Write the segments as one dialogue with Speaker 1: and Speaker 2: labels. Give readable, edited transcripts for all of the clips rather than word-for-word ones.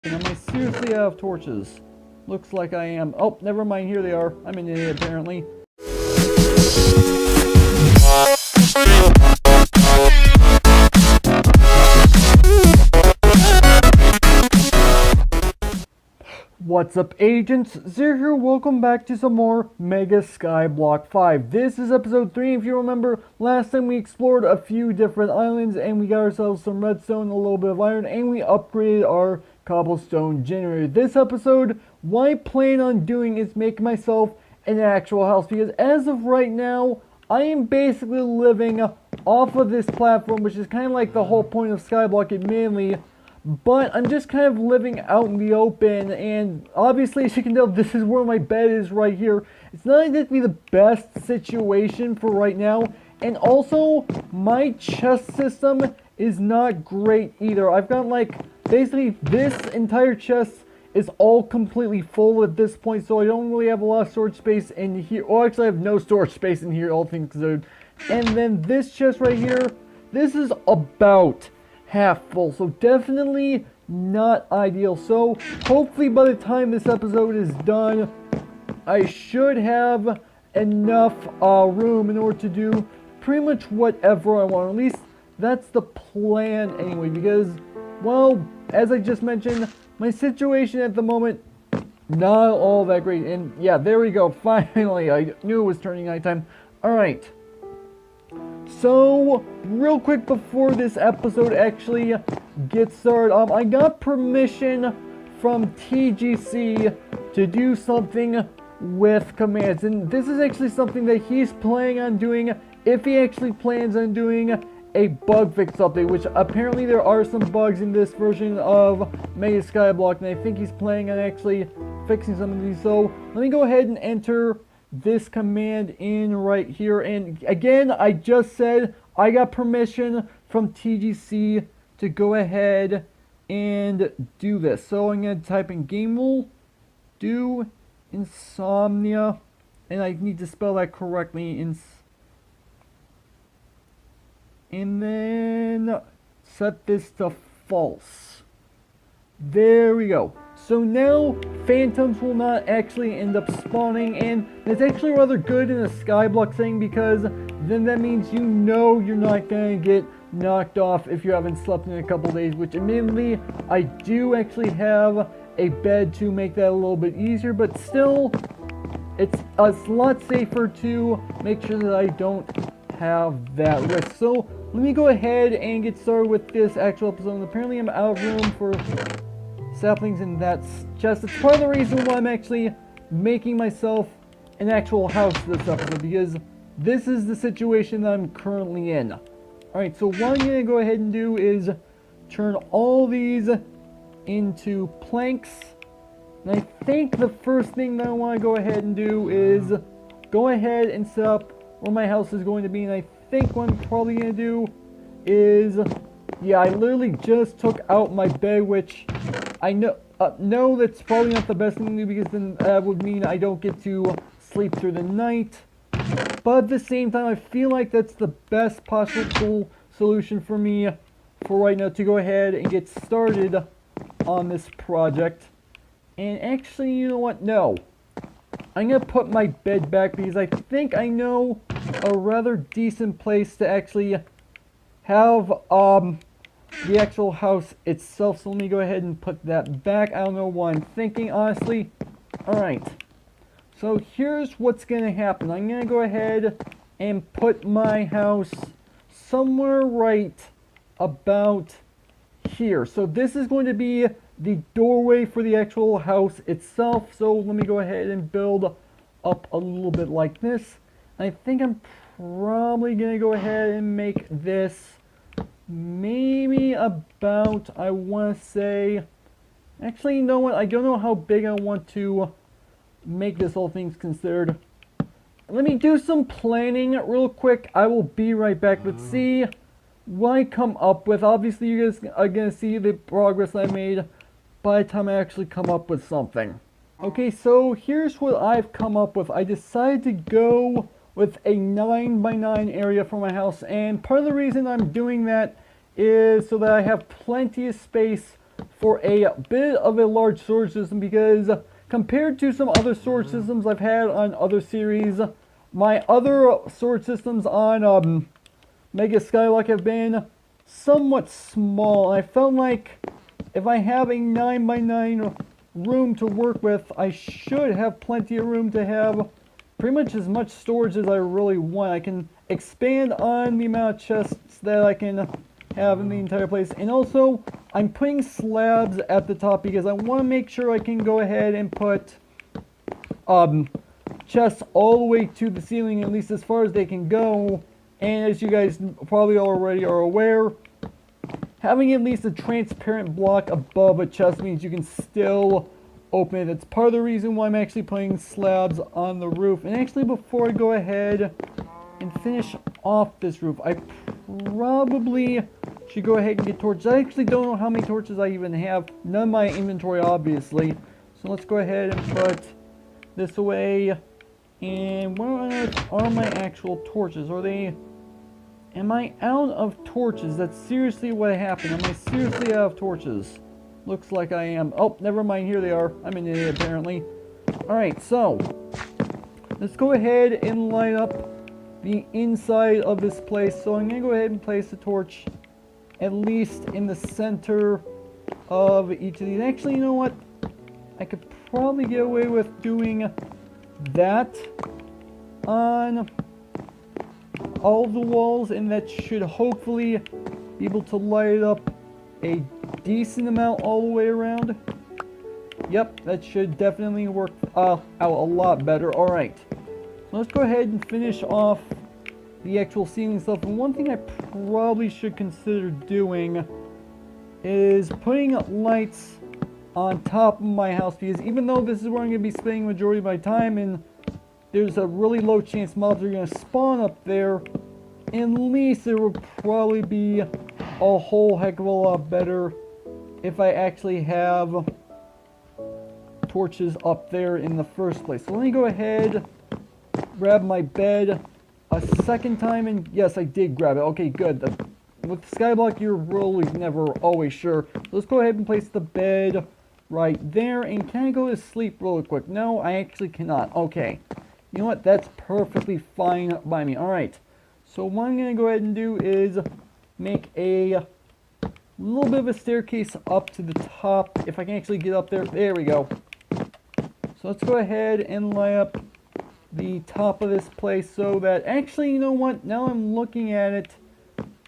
Speaker 1: Am I seriously out of torches? Looks like I am. Oh, never mind. Here they are. I'm an idiot, apparently. What's up, agents? Zero here. Welcome back to some more Mega Skyblock 5. This is episode 3. If you remember, last time we explored a few different islands and we got ourselves some redstone, a little bit of iron, and we upgraded our cobblestone generator. This episode, what I plan on doing is make myself an actual house, because as of right now, I am basically living off of this platform, which is kind of like the whole point of Skyblock, admittedly. But I'm just kind of living out in the open, and obviously, as you can tell, this is where my bed is right here. It's not exactly the best situation for right now, and also, my chest system is not great either. I've got, like, basically this entire chest is all completely full at this point, so I don't really have a lot of storage space in here. Well, actually, I have no storage space in here, all things considered. And then this chest right here, this is about half full, so definitely not ideal. So hopefully by the time this episode is done, I should have enough room in order to do pretty much whatever I want. At least that's the plan anyway, because, well, as I just mentioned, my situation at the moment, not all that great. And yeah, there we go, finally. I knew it was turning nighttime. Alright, so, real quick before this episode actually gets started, I got permission from TGC to do something with commands, and this is actually something that he's planning on doing, if he actually plans on doing a bug fix update, which apparently there are some bugs in this version of Mega Skyblock, and I think he's planning on actually fixing some of these. So, let me go ahead and enter this command in right here, and again, I just said I got permission from TGC to go ahead and do this. So I'm going to type in game rule, do insomnia, and I need to spell that correctly, and then set this to false. There we go. So now, phantoms will not actually end up spawning, and it's actually rather good in a Skyblock thing, because then that means you know you're not going to get knocked off if you haven't slept in a couple days, which admittedly, I do actually have a bed to make that a little bit easier, but still, it's a lot safer to make sure that I don't have that risk. So, let me go ahead and get started with this actual episode. Apparently, I'm out of room for saplings in that chest. It's part of the reason why I'm actually making myself an actual house this episode, because this is the situation that I'm currently in. Alright, so what I'm going to go ahead and do is turn all these into planks. And I think the first thing that I want to go ahead and do is go ahead and set up where my house is going to be. And I think what I'm probably going to do is, yeah, I literally just took out my bed, which I know that's probably not the best thing to do, because then that would mean I don't get to sleep through the night. But at the same time, I feel like that's the best possible solution for me for right now, to go ahead and get started on this project. And actually, you know what? No. I'm going to put my bed back, because I think I know a rather decent place to actually have the actual house itself. So let me go ahead and put that back. I don't know what I'm thinking, honestly. Alright, so here's what's gonna happen. I'm gonna go ahead and put my house somewhere right about here. So this is going to be the doorway for the actual house itself. So let me go ahead and build up a little bit like this. I think I'm probably gonna go ahead and make this maybe about, I want to say, actually, you know what, I don't know how big I want to make this, all things considered. Let me do some planning real quick. I will be right back. Let's see what I come up with. Obviously, you guys are going to see the progress I made by the time I actually come up with something. Okay, so here's what I've come up with. I decided to go with a 9x9 area for my house, and part of the reason I'm doing that is so that I have plenty of space for a bit of a large storage system, because compared to some other storage systems I've had on other series, my other storage systems on Mega Skyblock have been somewhat small. I felt like if I have a 9x9 room to work with, I should have plenty of room to have pretty much as much storage as I really want. I can expand on the amount of chests that I can have in the entire place. And also, I'm putting slabs at the top because I want to make sure I can go ahead and put chests all the way to the ceiling, at least as far as they can go. And as you guys probably already are aware, having at least a transparent block above a chest means you can still open it. It's part of the reason why I'm actually putting slabs on the roof. And actually, before I go ahead and finish off this roof, I probably should go ahead and get torches. I actually don't know how many torches I even have. None in my inventory, obviously. So let's go ahead and put this away. And where on earth are my actual torches? Are they... Am I out of torches? That's seriously what happened. Am I seriously out of torches? Looks like I am. Oh, never mind. Here they are. I'm an idiot, apparently. Alright, so let's go ahead and light up the inside of this place. So I'm going to go ahead and place the torch at least in the center of each of these. Actually, you know what? I could probably get away with doing that on all of the walls, and that should hopefully be able to light up a decent amount all the way around. Yep, that should definitely work out a lot better. Alright, so let's go ahead and finish off the actual ceiling stuff. And one thing I probably should consider doing is putting lights on top of my house, because even though this is where I'm going to be spending the majority of my time, and there's a really low chance mobs are going to spawn up there, at least it will probably be a whole heck of a lot better if I actually have torches up there in the first place. So let me go ahead, grab my bed a second time, and yes, I did grab it. Okay, good. With Skyblock, you're really never always sure. So let's go ahead and place the bed right there. And can I go to sleep really quick? No, I actually cannot. Okay. You know what? That's perfectly fine by me. Alright. So what I'm going to go ahead and do is make a little bit of a staircase up to the top. If I can actually get up there. There we go. So let's go ahead and light up the top of this place so that... Actually, you know what? Now I'm looking at it,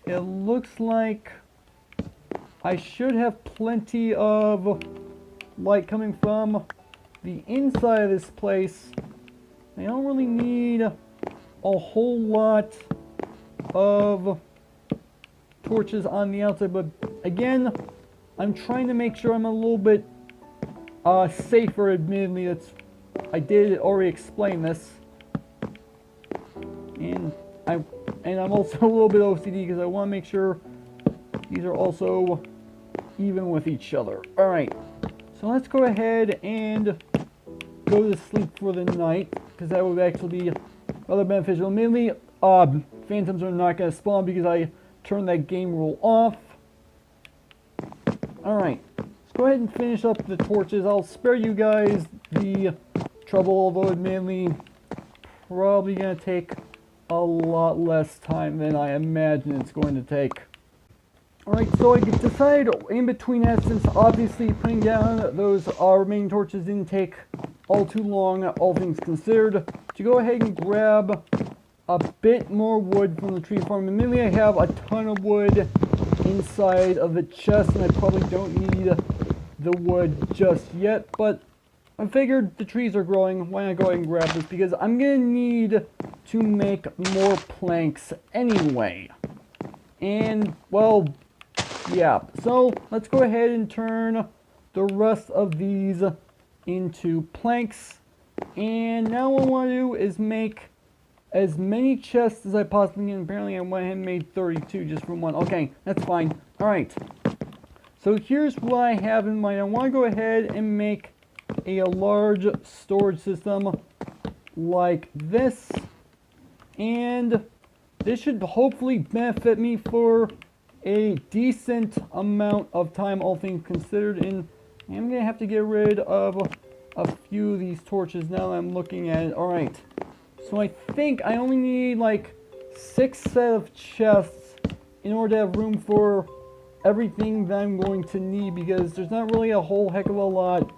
Speaker 1: it looks like I should have plenty of light coming from the inside of this place. I don't really need a whole lot of torches on the outside, but again, I'm trying to make sure I'm a little bit safer. Admittedly, I did already explain this, and I'm also a little bit OCD because I want to make sure these are also even with each other. All right, so let's go ahead and go to sleep for the night, because that would actually be rather beneficial. Mainly, phantoms are not going to spawn because I turned that game rule off. Alright, let's go ahead and finish up the torches. I'll spare you guys the trouble, although admittedly, probably going to take a lot less time than I imagine it's going to take. Alright, so I decided in between that, since obviously putting down those remaining torches didn't take all too long, all things considered, to go ahead and grab a bit more wood from the tree farm. Admittedly, I have a ton of wood inside of the chest, and I probably don't need the wood just yet, but I figured the trees are growing, why not go ahead and grab this, because I'm going to need to make more planks anyway. And, well, yeah, so let's go ahead and turn the rest of these into planks. And now what I want to do is make as many chests as I possibly can. Apparently I went ahead and made 32 just from one. Okay, that's fine. Alright, so here's what I have in mind. I want to go ahead and make a large storage system like this, and this should hopefully benefit me for a decent amount of time, all things considered, and I'm gonna have to get rid of a few of these torches now that I'm looking at it. Alright, so I think I only need like 6 set of chests in order to have room for everything that I'm going to need, because there's not really a whole heck of a lot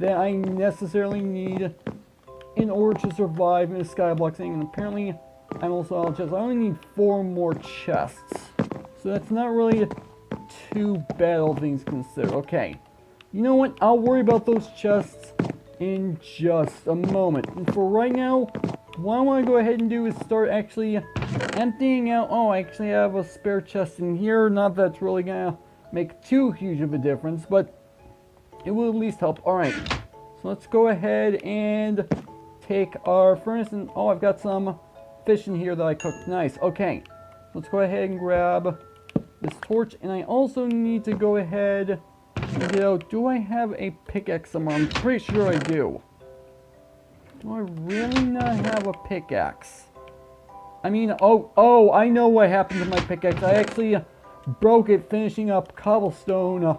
Speaker 1: that I necessarily need in order to survive in a skyblock thing. And apparently I'm also out of chests. I only need 4 more chests, so that's not really too bad, all things considered. Okay, you know what, I'll worry about those chests in just a moment. And for right now, what I want to go ahead and do is start actually emptying out. Oh, I actually have a spare chest in here. Not that it's really gonna make too huge of a difference, but it will at least help. Alright, so let's go ahead and take our furnace, and oh, I've got some fish in here that I cooked. Nice. Okay, let's go ahead and grab this torch, and I also need to go ahead and get out. Do I have a pickaxe somewhere? I'm pretty sure I do. Do I really not have a pickaxe? I mean, oh, I know what happened to my pickaxe. I actually broke it finishing up cobblestone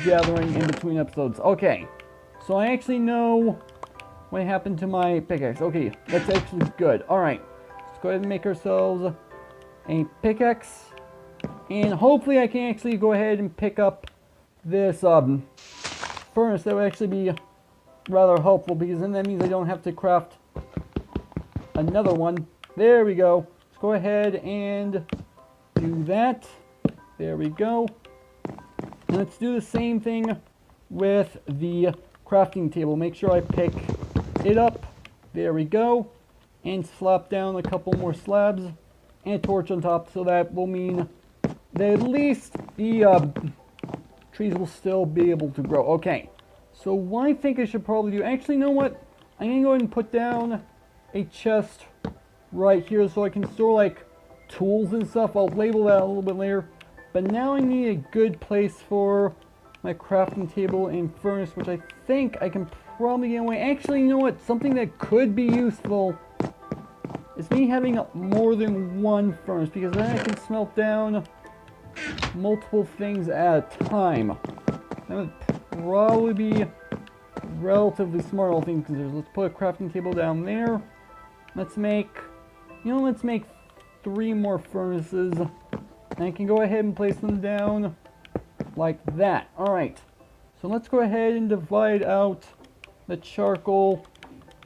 Speaker 1: gathering in between episodes. Okay, so I actually know what happened to my pickaxe. Okay, that's actually good. Alright, let's go ahead and make ourselves a pickaxe, and hopefully I can actually go ahead and pick up this furnace. That would actually be rather helpful, because then that means I don't have to craft another one. There we go. Let's go ahead and do that. There we go. And let's do the same thing with the crafting table. Make sure I pick it up. There we go. And slap down a couple more slabs and a torch on top, so that will mean that at least the trees will still be able to grow. Okay, so what I think I should probably do, actually, you know what? I'm going to go ahead and put down a chest right here so I can store like tools and stuff. I'll label that a little bit later. But now I need a good place for my crafting table and furnace, which I think I can probably get away. Actually, you know what? Something that could be useful is me having more than one furnace, because then I can smelt down multiple things at a time. That would probably be relatively smart, all things considered. Let's put a crafting table down there. Let's make, let's make 3 more furnaces. And I can go ahead and place them down like that. Alright, so let's go ahead and divide out the charcoal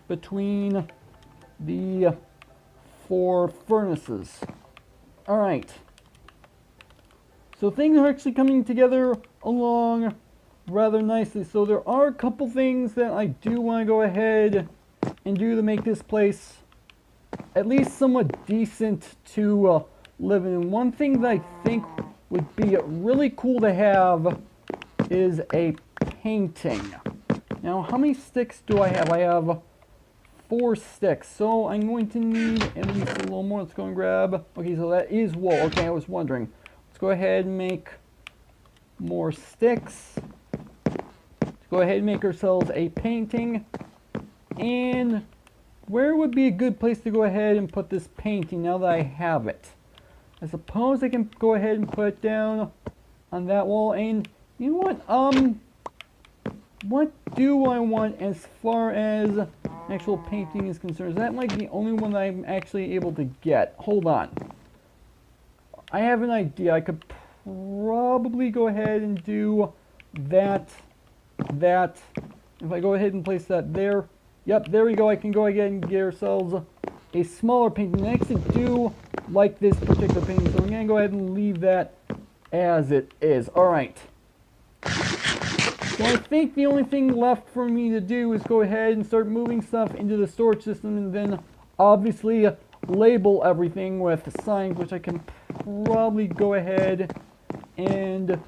Speaker 1: between the 4 furnaces. Alright, so things are actually coming together along rather nicely. So there are a couple things that I do want to go ahead and do to make this place at least somewhat decent to live in. One thing that I think would be really cool to have is a painting. Now, how many sticks do I have? I have 4 sticks, so I'm going to need at least a little more. Let's go and grab, okay, so that is wool. Okay, I was wondering. Let's go ahead and make more sticks. Let's go ahead and make ourselves a painting. And where would be a good place to go ahead and put this painting now that I have it? I suppose I can go ahead and put it down on that wall. And you know what do I want as far as actual painting is concerned? Is that like the only one that I'm actually able to get? Hold on, I have an idea. I could probably go ahead and do that. If I go ahead and place that there, yep, there we go. I can go ahead and get ourselves a smaller painting. I actually do like this particular painting, so I'm going to go ahead and leave that as it is. Alright, so I think the only thing left for me to do is go ahead and start moving stuff into the storage system, and then obviously label everything with signs, which I can probably go ahead and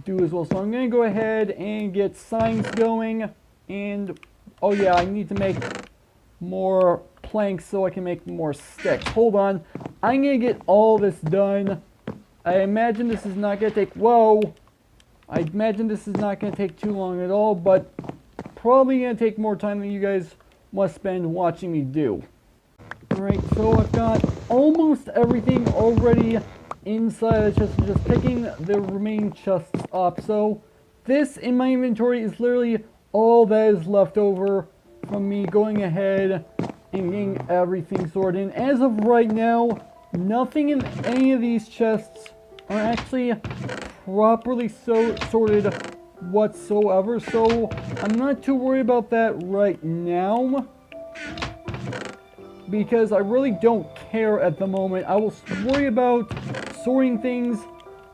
Speaker 1: do as well. So I'm going to go ahead and get signs going, and oh yeah, I need to make more planks so I can make more sticks. Hold on, I'm going to get all this done. I imagine this is not going to take, I imagine this is not going to take too long at all, but probably going to take more time than you guys must spend watching me do. Alright, so I've got almost everything already inside the chest and just picking the remaining chests up. So this in my inventory is literally all that is left over from me going ahead and getting everything sorted. And as of right now, nothing in any of these chests are actually properly sorted whatsoever, so I'm not too worried about that right now, because I really don't care at the moment. I will worry about sorting things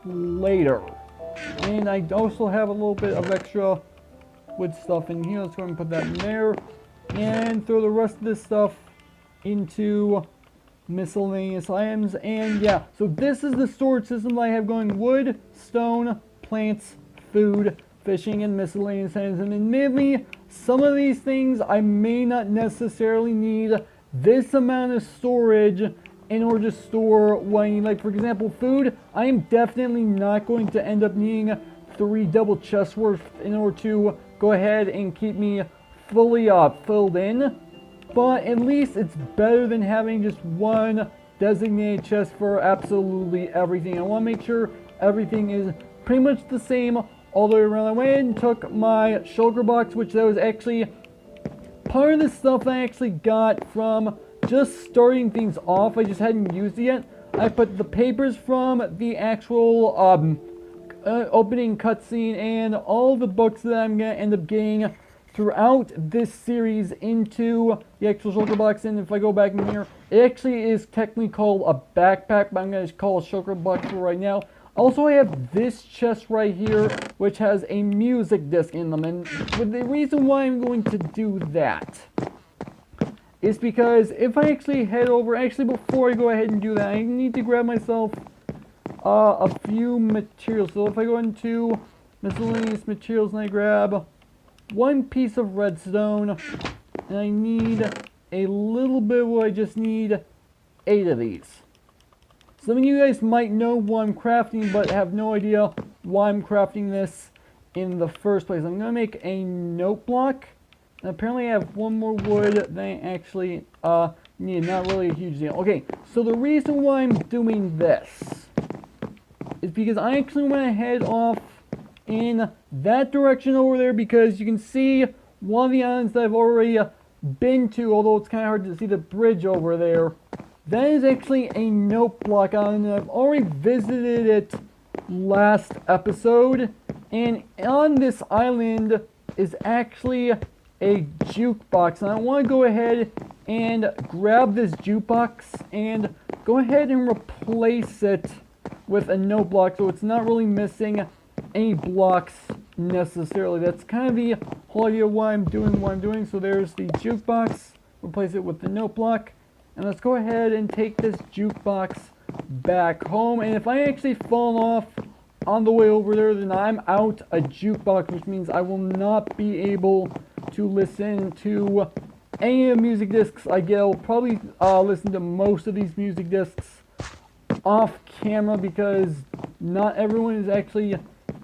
Speaker 1: later. And I also have a little bit of extra wood stuff in here. Let's go ahead and put that in there, and throw the rest of this stuff into miscellaneous items. And yeah, so this is the storage system that I have going: wood, stone, plants, food, fishing, and miscellaneous items. And admittedly, some of these things I may not necessarily need this amount of storage in order to store what I need. Like, for example, food, I am definitely not going to end up needing 3 double chests worth in order to go ahead and keep me fully filled in. But at least it's better than having just one designated chest for absolutely everything. I want to make sure everything is pretty much the same all the way around. I went and took my shulker box, which that was actually part of the stuff I actually got from just starting things off. I just hadn't used it yet. I put the papers from the actual opening cutscene and all the books that I'm going to end up getting throughout this series into the actual shulker box. And if I go back in here, it actually is technically called a backpack, but I'm going to call it a shulker box for right now. Also, I have this chest right here, which has a music disc in them. And the reason why I'm going to do that is because if I actually head over, actually before I go ahead and do that, I need to grab myself a few materials. So if I go into miscellaneous materials and I grab 1 piece of redstone, and I need a little bit, well, I just need 8 of these. Some of you guys might know what I'm crafting, but have no idea why I'm crafting this in the first place. I'm going to make a note block. And apparently I have 1 more wood than I actually need. Not really a huge deal. Okay, so the reason why I'm doing this is because I actually want to head off in that direction over there, because you can see one of the islands that I've already been to, although it's kind of hard to see the bridge over there. That is actually a note block island, and I've already visited it last episode. And on this island is actually a jukebox, and I want to go ahead and grab this jukebox and go ahead and replace it with a note block, so it's not really missing any blocks necessarily. That's kind of the whole idea of why I'm doing what I'm doing. So there's the jukebox, replace it with the note block, and let's go ahead and take this jukebox back home. And if I actually fall off on the way over there, then I'm out a jukebox, which means I will not be able to listen to any of the music discs I get. I'll probably listen to most of these music discs off camera, because not everyone is actually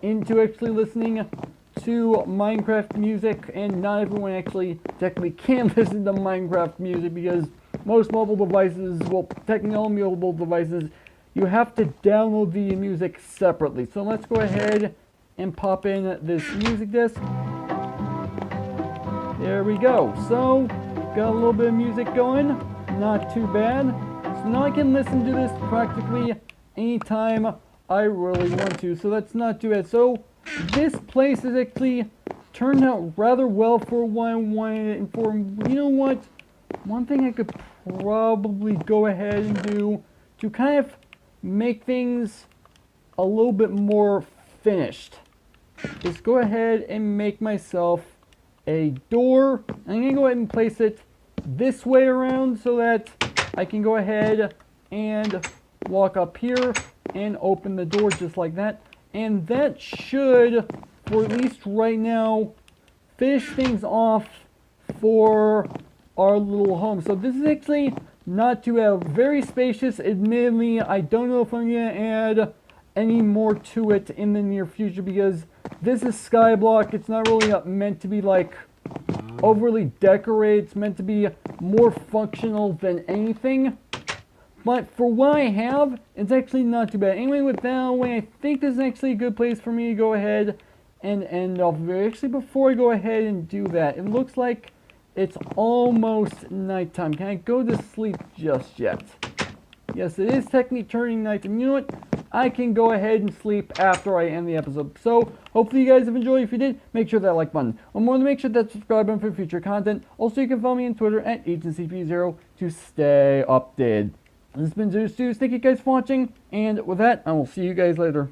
Speaker 1: into listening to Minecraft music, and not everyone actually technically can listen to Minecraft music, because most mobile devices, well, technically all mobile devices, you have to download the music separately. So let's go ahead and pop in this music disc. There we go. So, got a little bit of music going. Not too bad. So now I can listen to this practically anytime I really want to. So that's not too bad. So, this place has actually turned out rather well for what I wanted. And for, you know what? One thing I could probably go ahead and do to kind of make things a little bit more finished is go ahead and make myself a door. I'm going to go ahead and place it this way around so that I can go ahead and walk up here and open the door just like that. And that should, for at least right now, finish things off for our little home. So this is actually not too bad. Very spacious. Admittedly, I don't know if I'm going to add any more to it in the near future, because this is Skyblock. It's not really meant to be like overly decorated. It's meant to be more functional than anything. But for what I have, it's actually not too bad. Anyway, with that way, I think this is actually a good place for me to go ahead and end off here. Actually, before I go ahead and do that, it looks like it's almost nighttime. Can I go to sleep just yet? Yes, it is technically turning night. And you know what? I can go ahead and sleep after I end the episode. So, hopefully you guys have enjoyed. If you did, make sure that like button. Or more to make sure that subscribe button for future content. Also, you can follow me on Twitter at AgentCP0 to stay updated. This has been SPACIOUS. Thank you guys for watching. And with that, I will see you guys later.